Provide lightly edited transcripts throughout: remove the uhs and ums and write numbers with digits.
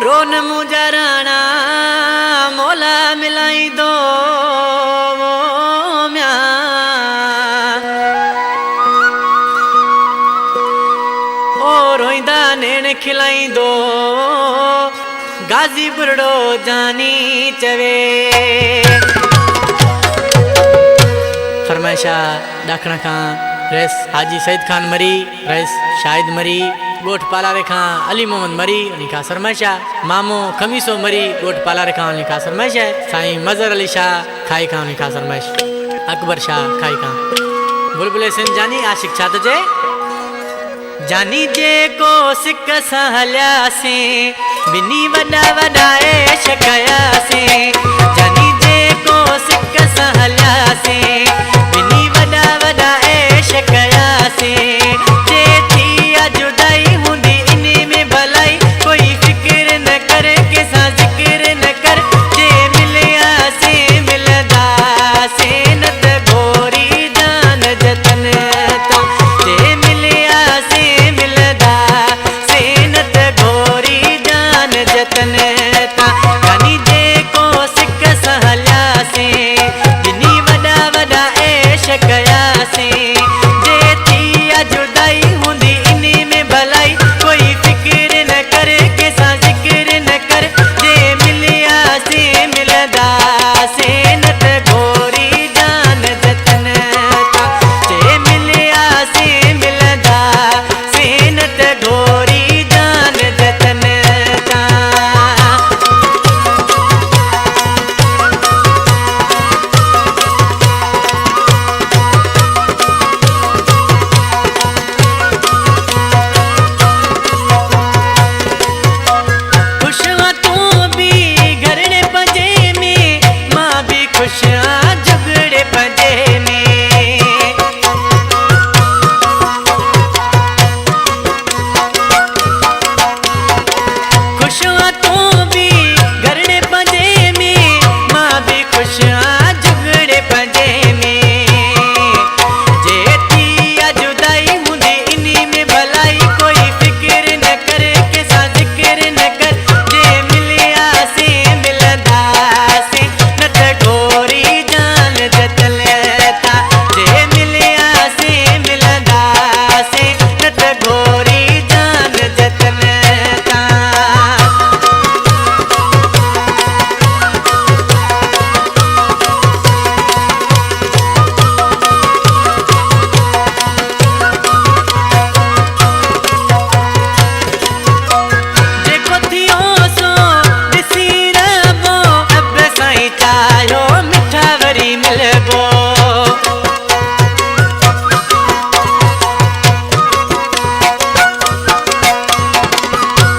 रोन मुझा राणा मोला मिलाई दो म्या ओ रोईंदा नेण खिलाई दो गाजीपुरड़ो जानी चवे फरमाइशा डाखणा खां रईस हाजी सईद खान मरी रईस शाहिद मरी गोठ पालारे खां अली मोहम्मद मरी उन्हीं का फरमाइशा मामो खमीसो मरी गोठ पालारे खां उन्हीं का फरमाइश है साईं मजर अली शाह खाई खां उन्हीं का फरमाइश अकबर शाह खाई खां बुलबुले सिंध जानी आशिक छा तुझे जानी जे को सिक सहल्यासी बिनी वडा वडाए शकयासी जानी जे को सिक सहल्यासी बिनी वडा वडाए शकयासी जे थी जुदाई हुंदी इनी में भलाई कोई फिक्र न करे किसा जिक्र न कर जे मिलया से मिलदा से नत गोरी जान जतन ता जे मिलया से मिलदा से नत गोरी जान जतन ता कानी जे को सिक सहल्या से बिनी वडा वडा ऐश कया से जे थी जुदाई हुंदी इनी में भलाई कोई फिक्र न कर किसा जिक्र न कर जे मिलया से मिलदा से नत गोरी जान जतन ता जे मिलया से मिलदा से नत गोरी जान जतन ता खुश हाँ तू भी घरड़े पंजे में माँ भी खुश हाँ झगड़े पंजे में खुश हाँ तू भी घरड़े पंजे में माँ भी खुश हाँ झगड़े पंजे में जे थी जुदाई हुंदी इनी में भलाई कोई फिक्र न करे किसा जिक्र न कर जे मिलया से मिलदा से नत गोरी जान जतन ता जे मिलया से मिलदा से नत गोरी जान जतन ता जेको थियो सो ॾिसी रबो अब साईं चायो मिठा वरी मिलबो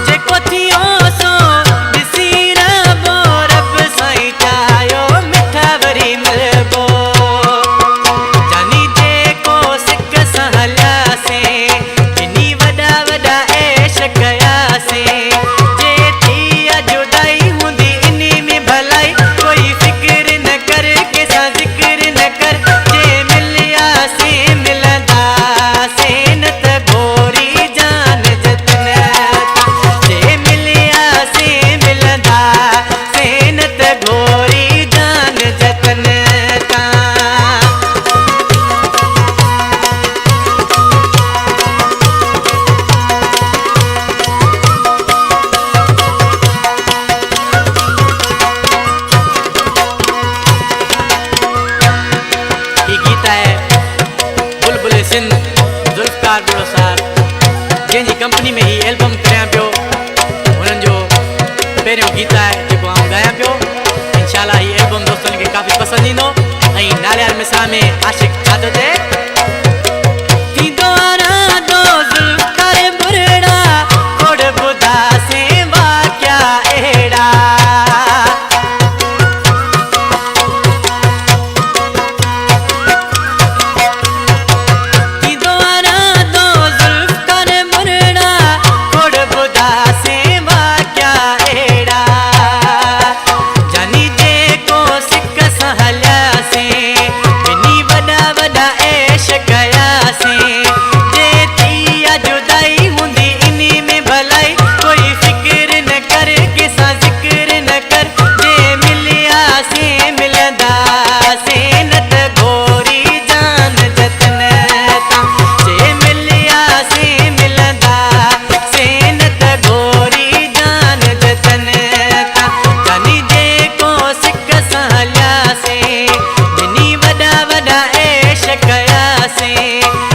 जेको थियो सो ॾिसी रबो रब साईं चायो मिठा वरी मिलबो जानी जे को सिक सहल्या से बिनी वडा वडा ऐश कया से जे थी जुदाई हुंदी इनी में भलाई कोई फिक्र न कर किसा जिक्र न कर जे मिलया से मिलदा से नत गोरी जान जतन ता जे मिलया से मिलदा से नत गोरी जान जतन ता ही गीत है बुलबुले सिंध जुल्फकार बुढ़ो साहब जंहिंजी कंपनी में ही एल्बम करियां पियो हुननि जो पहिरियों गीत आहे जेको आउं ॻायां पियो इंशाल्लाह ही एल्बम दोस्तनि खे काफ़ी पसंदि ईंदो ऐं नालियार मिसां में आशिक छा थो चए थींदो आराधो जुल्फकार बुढ़ड़ा खोड़ ॿुधा से वाक़िया अहिड़ा थींदो आराधो जुल्फकार बुढ़ड़ा खोड़ ॿुधा से वाक़िया अहिड़ा जानी जे को सिक सहल्या से बिनी वडा वडा ऐश कया से जे थी जुदा कयासीं